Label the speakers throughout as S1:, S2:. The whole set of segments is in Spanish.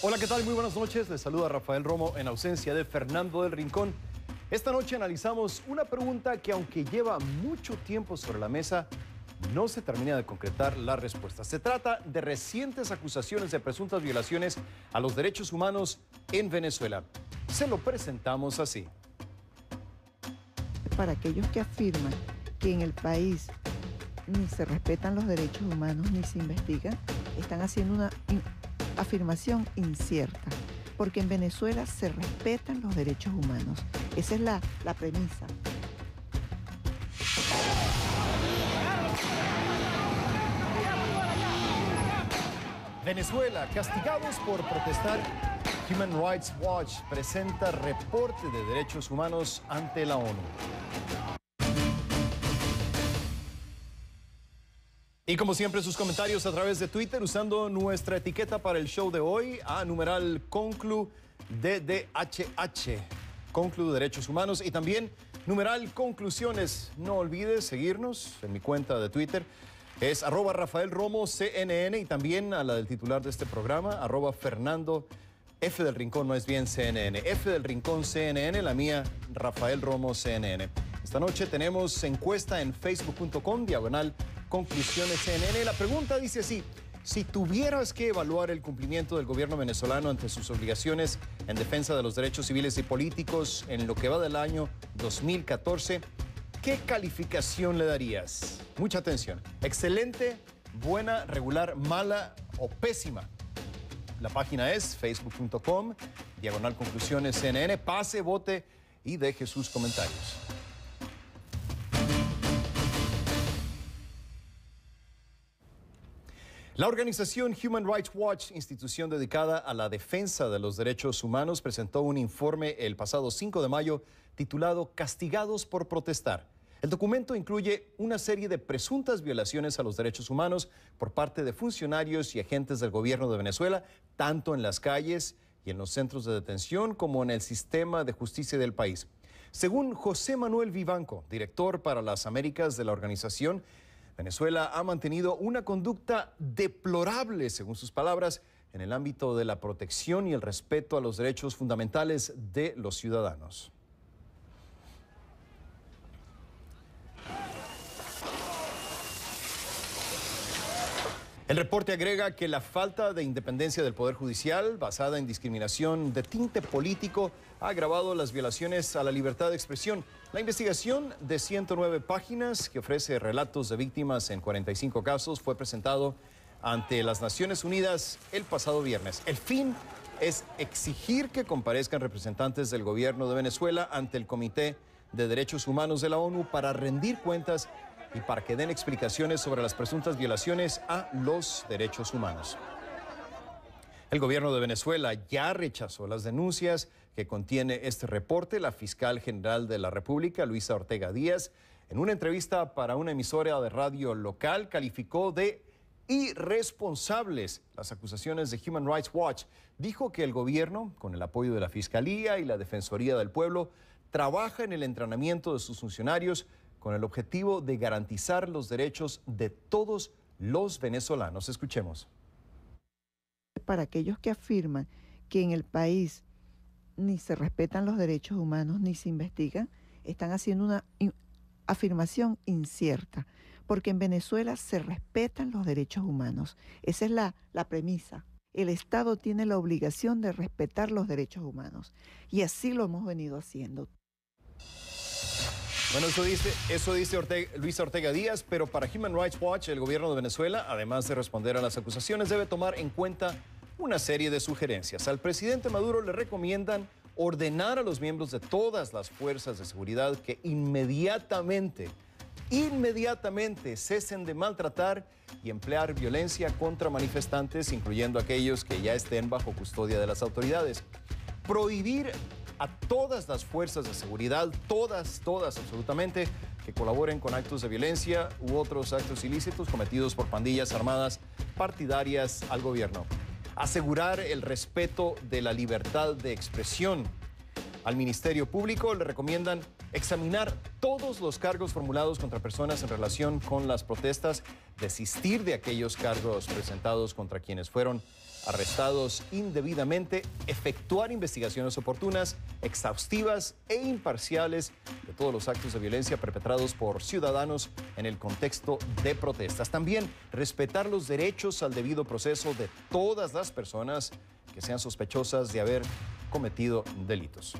S1: Hola, ¿qué tal? Muy buenas noches. Les saluda Rafael Romo en ausencia de Fernando del Rincón. Esta noche analizamos una pregunta que, aunque lleva mucho tiempo sobre la mesa, no se termina de concretar la respuesta. Se trata de recientes acusaciones de presuntas violaciones a los derechos humanos en Venezuela. Se lo presentamos así.
S2: Para aquellos que afirman que en el país ni se respetan los derechos humanos ni se investigan, están haciendo una afirmación incierta, porque en Venezuela se respetan los derechos humanos. Esa es la premisa.
S1: Venezuela, castigados por protestar. Human Rights Watch presenta reporte de derechos humanos ante la ONU. Y como siempre, sus comentarios a través de Twitter usando nuestra etiqueta para el show de hoy, numeral Conclu DDHH, Conclu Derechos Humanos, y también numeral Conclusiones. No olvides seguirnos en mi cuenta de Twitter, es @RafaelRomoCNN, y también a la del titular de este programa, @Fernando F del Rincón, no es bien CNN, F del Rincón CNN, la mía, Rafael Romo CNN. Esta noche tenemos encuesta en facebook.com/Conclusiones CNN. La pregunta dice así: si tuvieras que evaluar el cumplimiento del gobierno venezolano ante sus obligaciones en defensa de los derechos civiles y políticos en lo que va del año 2014, ¿qué calificación le darías? Mucha atención. ¿Excelente, buena, regular, mala o pésima? La página es facebook.com/Conclusiones CNN. Pase, vote y deje sus comentarios. La organización Human Rights Watch, institución dedicada a la defensa de los derechos humanos, presentó un informe el pasado 5 de mayo titulado Castigados por protestar. El documento incluye una serie de presuntas violaciones a los derechos humanos por parte de funcionarios y agentes del gobierno de Venezuela, tanto en las calles y en los centros de detención como en el sistema de justicia del país. Según José Manuel Vivanco, director para las Américas de la organización, Venezuela ha mantenido una conducta deplorable, según sus palabras, en el ámbito de la protección y el respeto a los derechos fundamentales de los ciudadanos. El reporte agrega que la falta de independencia del Poder Judicial, basada en discriminación de tinte político, ha agravado las violaciones a la libertad de expresión. La investigación de 109 páginas, que ofrece relatos de víctimas en 45 casos, fue presentado ante las Naciones Unidas el pasado viernes. El fin es exigir que comparezcan representantes del gobierno de Venezuela ante el Comité de Derechos Humanos de la ONU para rendir cuentas y para que den explicaciones sobre las presuntas violaciones a los derechos humanos. El gobierno de Venezuela ya rechazó las denuncias que contiene este reporte. La fiscal general de la República, Luisa Ortega Díaz, en una entrevista para una emisora de radio local, calificó de irresponsables las acusaciones de Human Rights Watch. Dijo que el gobierno, con el apoyo de la Fiscalía y la Defensoría del Pueblo, trabaja en el entrenamiento de sus funcionarios con el objetivo de garantizar los derechos de todos los venezolanos. Escuchemos.
S2: Para aquellos que afirman que en el país ni se respetan los derechos humanos ni se investigan, están haciendo una afirmación incierta, porque en Venezuela se respetan los derechos humanos. Esa es la premisa. El Estado tiene la obligación de respetar los derechos humanos, y así lo hemos venido haciendo.
S1: Bueno, eso dice Luisa Ortega Díaz, pero para Human Rights Watch, el gobierno de Venezuela, además de responder a las acusaciones, debe tomar en cuenta una serie de sugerencias. Al presidente Maduro le recomiendan ordenar a los miembros de todas las fuerzas de seguridad que inmediatamente cesen de maltratar y emplear violencia contra manifestantes, incluyendo aquellos que ya estén bajo custodia de las autoridades. Prohibir a todas las fuerzas de seguridad, todas absolutamente, que colaboren con actos de violencia u otros actos ilícitos cometidos por pandillas armadas partidarias al gobierno. Asegurar el respeto de la libertad de expresión. Al Ministerio Público le recomiendan examinar todos los cargos formulados contra personas en relación con las protestas, desistir de aquellos cargos presentados contra quienes fueron arrestados indebidamente, efectuar investigaciones oportunas, exhaustivas e imparciales de todos los actos de violencia perpetrados por ciudadanos en el contexto de protestas. También respetar los derechos al debido proceso de todas las personas que sean sospechosas de haber cometido delitos.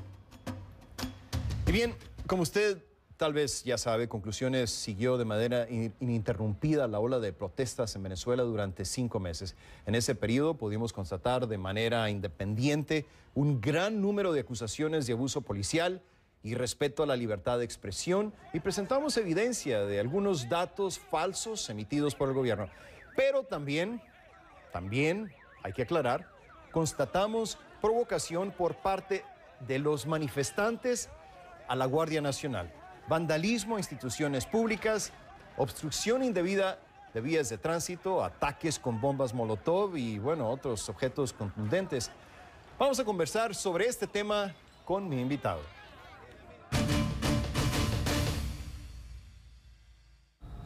S1: Y bien, como usted tal vez ya sabe, Conclusiones siguió de manera ininterrumpida la ola de protestas en Venezuela durante 5 meses. En ese periodo pudimos constatar de manera independiente un gran número de acusaciones de abuso policial y respeto a la libertad de expresión, y presentamos evidencia de algunos datos falsos emitidos por el gobierno. Pero también hay que aclarar, constatamos provocación por parte de los manifestantes a la Guardia Nacional, vandalismo a instituciones públicas, obstrucción indebida de vías de tránsito, ataques con bombas Molotov y, bueno, otros objetos contundentes. Vamos a conversar sobre este tema con mi invitado.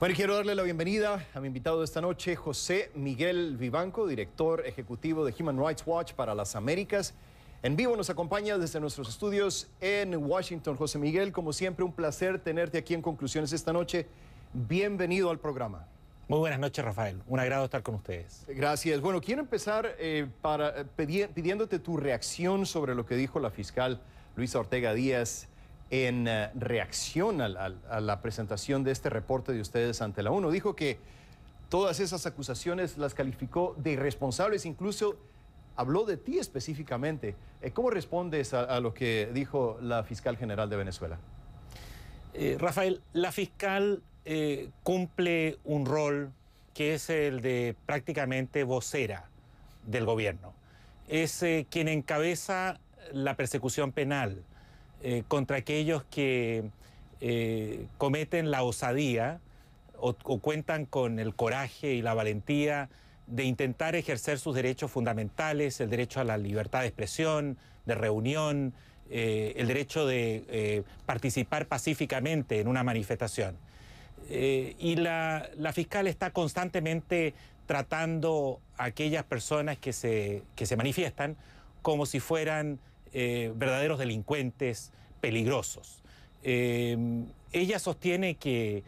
S1: Bueno, quiero darle la bienvenida a mi invitado de esta noche, José Miguel Vivanco, director ejecutivo de Human Rights Watch para las Américas. En vivo nos acompaña desde nuestros estudios en Washington. José Miguel, como siempre, un placer tenerte aquí en Conclusiones esta noche. Bienvenido al programa.
S3: Muy buenas noches, Rafael. Un agrado estar con ustedes.
S1: Gracias. Bueno, quiero empezar pidiéndote tu reacción sobre lo que dijo la fiscal Luisa Ortega Díaz en reacción a la presentación de este reporte de ustedes ante la ONU. Dijo que todas esas acusaciones las calificó de irresponsables, incluso habló de ti específicamente. ¿Cómo respondes a lo que dijo la fiscal general de Venezuela?
S3: Rafael, la fiscal cumple un rol que es el de prácticamente vocera del gobierno. Es quien encabeza la persecución penal contra aquellos que cometen la osadía o cuentan con el coraje y la valentía de intentar ejercer sus derechos fundamentales, el derecho a la libertad de expresión, de reunión, el derecho de participar pacíficamente en una manifestación. Y la fiscal está constantemente tratando a aquellas personas que se manifiestan como si fueran verdaderos delincuentes peligrosos. Ella sostiene que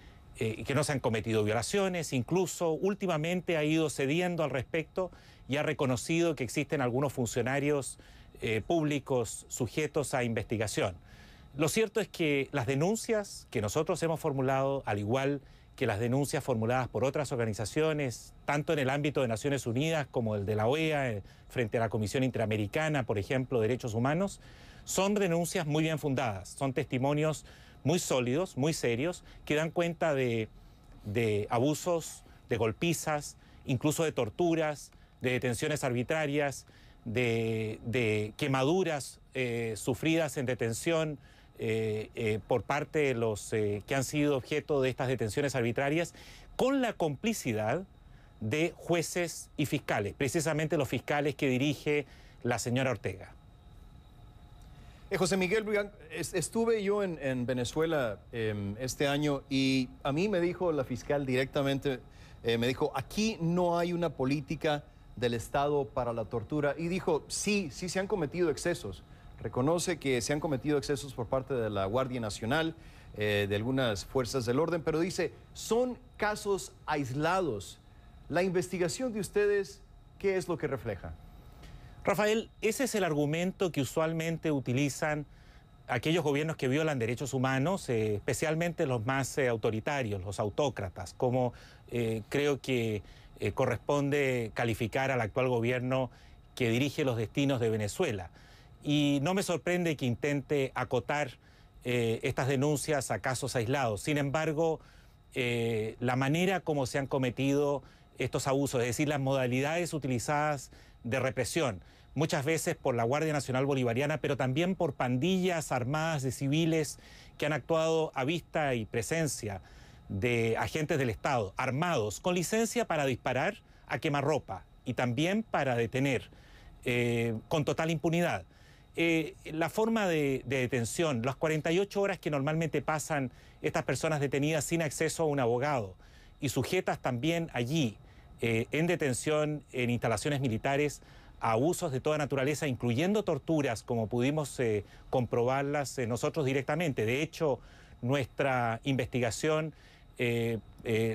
S3: no se han cometido violaciones, incluso últimamente ha ido cediendo al respecto y ha reconocido que existen algunos funcionarios públicos sujetos a investigación. Lo cierto es que las denuncias que nosotros hemos formulado, al igual que las denuncias formuladas por otras organizaciones, tanto en el ámbito de Naciones Unidas como el de la OEA, frente a la Comisión Interamericana, por ejemplo, de Derechos Humanos, son denuncias muy bien fundadas, son testimonios muy sólidos, muy serios, que dan cuenta de abusos, de golpizas, incluso de torturas, de detenciones arbitrarias, de quemaduras sufridas en detención por parte de los que han sido objeto de estas detenciones arbitrarias, con la complicidad de jueces y fiscales, precisamente los fiscales que dirige la señora Ortega.
S1: José Miguel, estuve yo en Venezuela este año y a mí me dijo la fiscal directamente, me dijo, aquí no hay una política del Estado para la tortura, y dijo, sí se han cometido excesos. Reconoce que se han cometido excesos por parte de la Guardia Nacional, de algunas fuerzas del orden, pero dice, son casos aislados. La investigación de ustedes, ¿qué es lo que refleja?
S3: Rafael, ese es el argumento que usualmente utilizan aquellos gobiernos que violan derechos humanos, especialmente los más autoritarios, los autócratas, como creo que corresponde calificar al actual gobierno que dirige los destinos de Venezuela. Y no me sorprende que intente acotar estas denuncias a casos aislados. Sin embargo, la manera como se han cometido estos abusos, es decir, las modalidades utilizadas de represión, muchas veces por la Guardia Nacional Bolivariana, pero también por pandillas armadas de civiles que han actuado a vista y presencia de agentes del Estado, armados, con licencia para disparar a quemarropa y también para detener, con total impunidad. la forma de detención, las 48 horas que normalmente pasan estas personas detenidas sin acceso a un abogado y sujetas también allí en detención en instalaciones militares a abusos de toda naturaleza, incluyendo torturas, como pudimos comprobarlas nosotros directamente. De hecho, nuestra investigación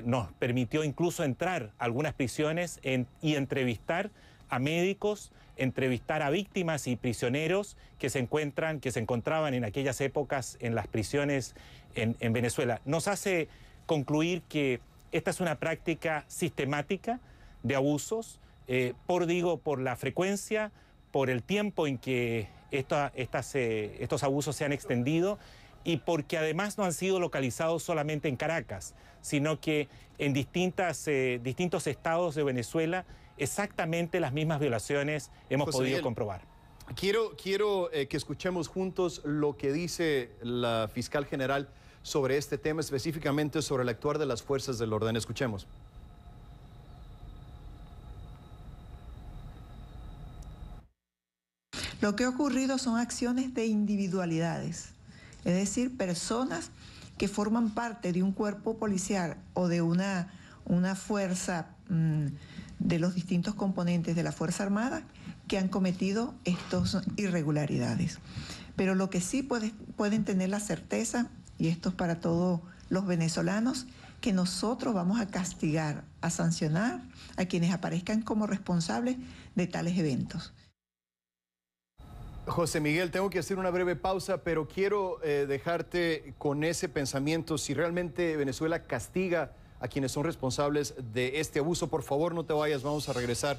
S3: nos permitió incluso entrar a algunas prisiones y entrevistar a médicos, entrevistar a víctimas y prisioneros que se encontraban en aquellas épocas en las prisiones en Venezuela. Nos hace concluir que esta es una práctica sistemática de abusos, por la frecuencia, por el tiempo en que estos abusos se han extendido y porque además no han sido localizados solamente en Caracas, sino que en distintos estados de Venezuela exactamente las mismas violaciones hemos podido comprobar.
S1: Quiero que escuchemos juntos lo que dice la fiscal general sobre este tema, específicamente sobre el actuar de las fuerzas del orden. Escuchemos.
S2: Lo que ha ocurrido son acciones de individualidades, es decir, personas que forman parte de un cuerpo policial o de una fuerza de los distintos componentes de la Fuerza Armada que han cometido estas irregularidades. Pero lo que sí pueden tener la certeza, y esto es para todos los venezolanos, que nosotros vamos a castigar, a sancionar a quienes aparezcan como responsables de tales eventos.
S1: José Miguel, tengo que hacer una breve pausa, pero quiero dejarte con ese pensamiento. Si realmente Venezuela castiga a quienes son responsables de este abuso, por favor no te vayas, vamos a regresar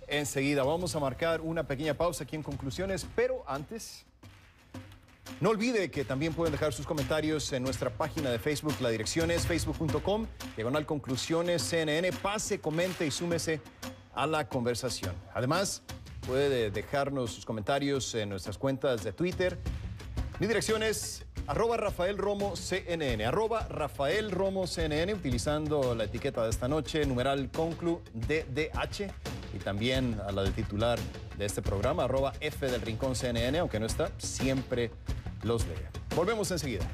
S1: enseguida. Vamos a marcar una pequeña pausa aquí en Conclusiones, pero antes, no olvide que también pueden dejar sus comentarios en nuestra página de Facebook. La dirección es facebook.com/Conclusiones CNN. Pase, comente y súmese a la conversación. Además, puede dejarnos sus comentarios en nuestras cuentas de Twitter. Mi dirección es @RafaelRomoCNN, @RafaelRomoCNN, utilizando la etiqueta de esta noche, numeral conclu DDH, y también a la del titular de este programa, @F_del_Rincón_CNN, aunque no está, siempre los lea. Volvemos enseguida.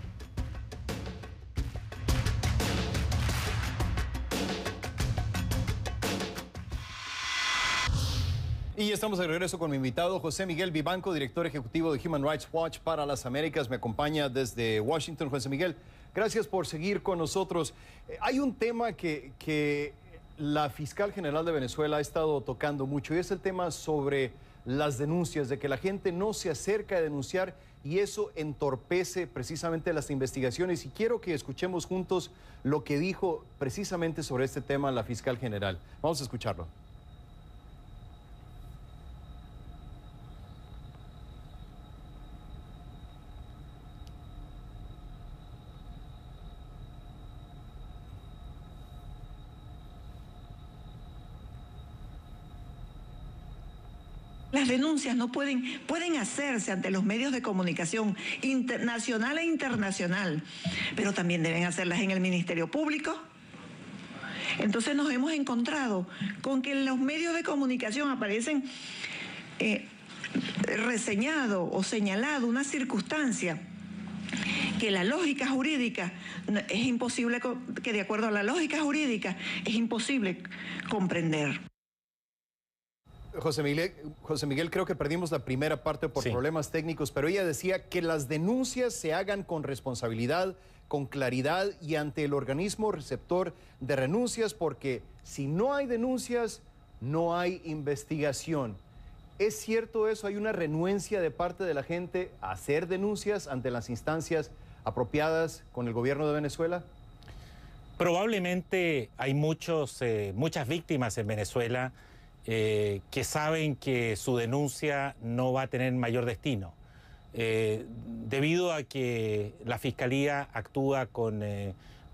S1: Y estamos de regreso con mi invitado, José Miguel Vivanco, director ejecutivo de Human Rights Watch para las Américas. Me acompaña desde Washington. José Miguel, gracias por seguir con nosotros. Hay un tema que la fiscal general de Venezuela ha estado tocando mucho, y es el tema sobre las denuncias, de que la gente no se acerca a denunciar y eso entorpece precisamente las investigaciones. Y quiero que escuchemos juntos lo que dijo precisamente sobre este tema la fiscal general. Vamos a escucharlo.
S2: Las denuncias no pueden hacerse ante los medios de comunicación nacional e internacional, pero también deben hacerlas en el Ministerio Público. Entonces nos hemos encontrado con que en los medios de comunicación aparecen reseñado o señalado una circunstancia que la lógica jurídica es imposible, que de acuerdo a la lógica jurídica es imposible comprender.
S1: José Miguel, creo que perdimos la primera parte por problemas técnicos, pero ella decía que las denuncias se hagan con responsabilidad, con claridad y ante el organismo receptor de renuncias, porque si no hay denuncias, no hay investigación. ¿Es cierto eso? ¿Hay una renuencia de parte de la gente a hacer denuncias ante las instancias apropiadas con el gobierno de Venezuela?
S3: Probablemente hay muchas víctimas en Venezuela que saben que su denuncia no va a tener mayor destino, debido a que la Fiscalía actúa con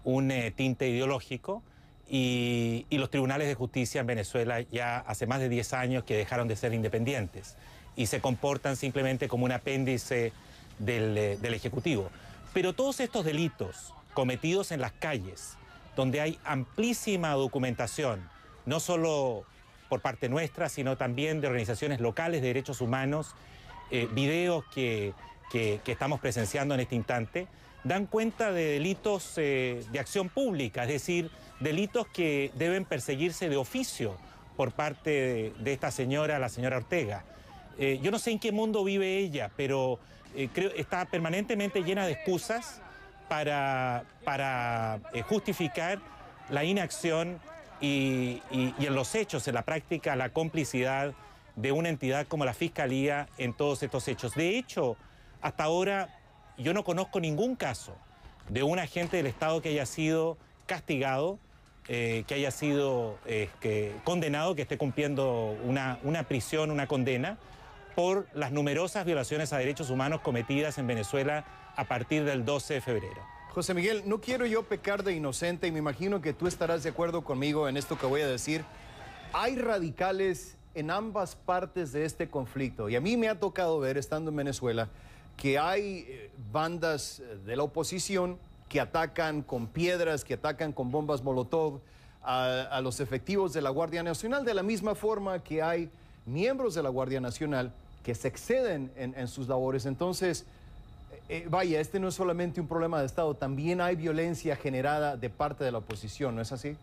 S3: un tinte ideológico y los tribunales de justicia en Venezuela ya hace más de 10 años que dejaron de ser independientes y se comportan simplemente como un apéndice del Ejecutivo. Pero todos estos delitos cometidos en las calles, donde hay amplísima documentación, no solo por parte nuestra, sino también de organizaciones locales de derechos humanos, videos que estamos presenciando en este instante, dan cuenta de delitos de acción pública, es decir, delitos que deben perseguirse de oficio por parte de esta señora, la señora Ortega. Yo no sé en qué mundo vive ella, pero creo que está permanentemente llena de excusas para justificar la inacción y en los hechos, en la práctica, la complicidad de una entidad como la Fiscalía en todos estos hechos. De hecho, hasta ahora yo no conozco ningún caso de un agente del Estado que haya sido castigado, que haya sido condenado, que esté cumpliendo una prisión, una condena, por las numerosas violaciones a derechos humanos cometidas en Venezuela a partir del 12 de febrero.
S1: José Miguel, no quiero yo pecar de inocente y me imagino que tú estarás de acuerdo conmigo en esto que voy a decir. Hay radicales en ambas partes de este conflicto y a mí me ha tocado ver, estando en Venezuela, que hay bandas de la oposición que atacan con piedras, que atacan con bombas Molotov a los efectivos de la Guardia Nacional, de la misma forma que hay miembros de la Guardia Nacional que se exceden en sus labores. Entonces, vaya, este no es solamente un problema de Estado, también hay violencia generada de parte de la oposición, ¿no es así?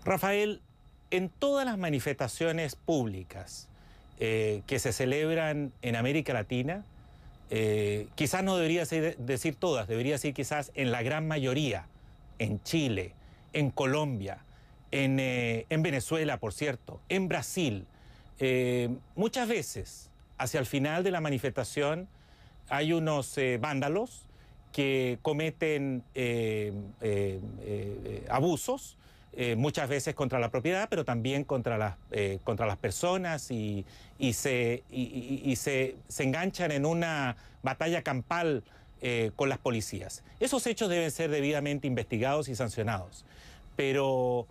S3: Rafael, en todas las manifestaciones públicas que se celebran en América Latina, quizás no debería decir todas, debería decir quizás en la gran mayoría, en Chile, en Colombia, en Venezuela, por cierto, en Brasil, muchas veces hacia el final de la manifestación hay unos vándalos que cometen abusos, muchas veces contra la propiedad, pero también contra las personas y se enganchan en una batalla campal con las policías. Esos hechos deben ser debidamente investigados y sancionados, pero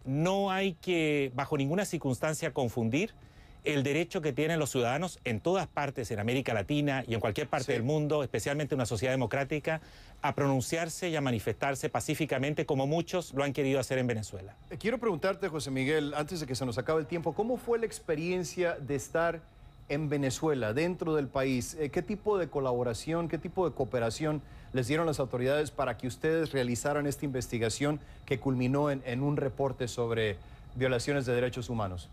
S3: no hay que, bajo ninguna circunstancia, confundir el derecho que tienen los ciudadanos en todas partes, en América Latina y en cualquier parte del mundo, especialmente en una sociedad democrática, a pronunciarse y a manifestarse pacíficamente como muchos lo han querido hacer en Venezuela.
S1: Quiero preguntarte, José Miguel, antes de que se nos acabe el tiempo, ¿cómo fue la experiencia de estar en Venezuela, dentro del país? ¿Qué tipo de colaboración, qué tipo de cooperación les dieron las autoridades para que ustedes realizaran esta investigación que culminó en un reporte sobre violaciones de derechos humanos?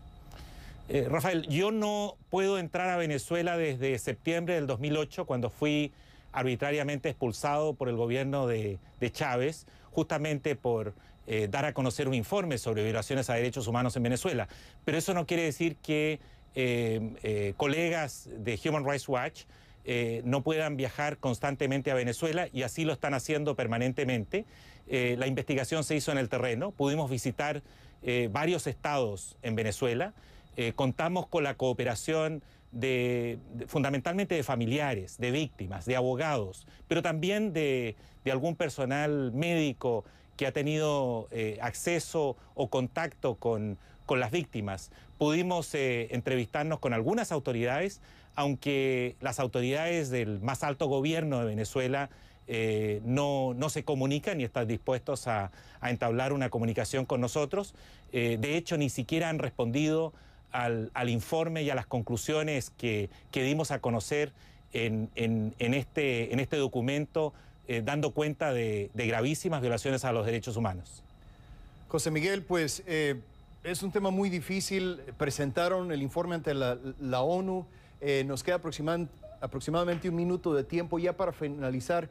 S3: Rafael, yo no puedo entrar a Venezuela desde septiembre del 2008, cuando fui arbitrariamente expulsado por el gobierno de Chávez, justamente por dar a conocer un informe sobre violaciones a derechos humanos en Venezuela. Pero eso no quiere decir que colegas de Human Rights Watch no puedan viajar constantemente a Venezuela, y así lo están haciendo permanentemente. La investigación se hizo en el terreno, pudimos visitar varios estados en Venezuela. Contamos con la cooperación fundamentalmente de familiares, de víctimas, de abogados, pero también de algún personal médico que ha tenido acceso o contacto con las víctimas. Pudimos entrevistarnos con algunas autoridades, aunque las autoridades del más alto gobierno de Venezuela no se comunican ni están dispuestos a entablar una comunicación con nosotros. De hecho, ni siquiera han respondido al informe y a las conclusiones que dimos a conocer en este documento, dando cuenta de gravísimas violaciones a los derechos humanos.
S1: José Miguel, pues es un tema muy difícil. Presentaron el informe ante la ONU. Nos queda aproximadamente un minuto de tiempo. Ya para finalizar,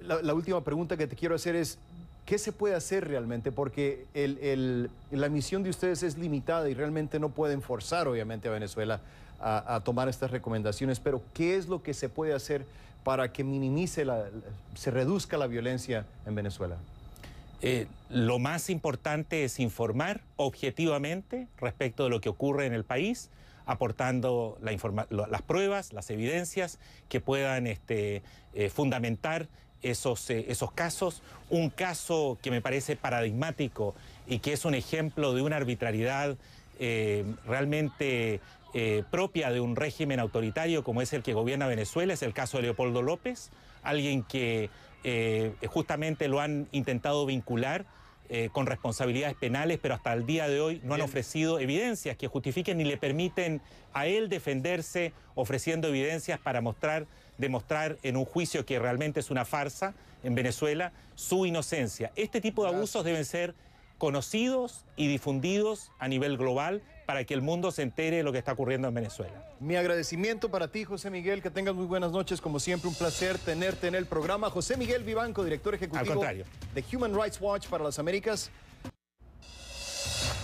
S1: la última pregunta que te quiero hacer es: ¿qué se puede hacer realmente? Porque la misión de ustedes es limitada y realmente no pueden forzar, obviamente, a Venezuela a tomar estas recomendaciones, pero ¿qué es lo que se puede hacer para que se reduzca la violencia en Venezuela?
S3: Lo más importante es informar objetivamente respecto de lo que ocurre en el país, aportando las pruebas, las evidencias que puedan fundamentar esos casos. Un caso que me parece paradigmático y que es un ejemplo de una arbitrariedad realmente propia de un régimen autoritario como es el que gobierna Venezuela, es el caso de Leopoldo López, alguien que justamente lo han intentado vincular con responsabilidades penales, pero hasta el día de hoy no han ofrecido evidencias que justifiquen ni le permiten a él defenderse, ofreciendo evidencias para demostrar en un juicio que realmente es una farsa en Venezuela su inocencia. Este tipo de abusos deben ser conocidos y difundidos a nivel global para que el mundo se entere de lo que está ocurriendo en Venezuela.
S1: Mi agradecimiento para ti, José Miguel, que tengas muy buenas noches, como siempre un placer tenerte en el programa. José Miguel Vivanco, director ejecutivo de Human Rights Watch para las Américas.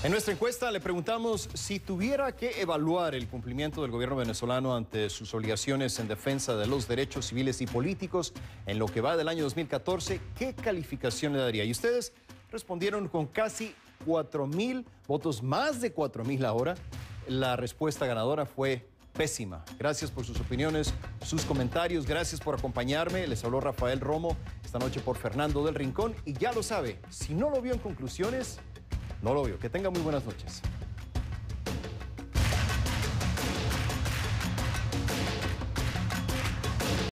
S1: En nuestra encuesta le preguntamos si tuviera que evaluar el cumplimiento del gobierno venezolano ante sus obligaciones en defensa de los derechos civiles y políticos en lo que va del año 2014, ¿qué calificación le daría? Y ustedes respondieron con casi 4.000 votos, más de 4.000 ahora. La respuesta ganadora fue pésima. Gracias por sus opiniones, sus comentarios, gracias por acompañarme. Les habló Rafael Romo esta noche por Fernando del Rincón. Y ya lo sabe, si no lo vio en conclusiones, no lo vio. Que tenga muy buenas noches.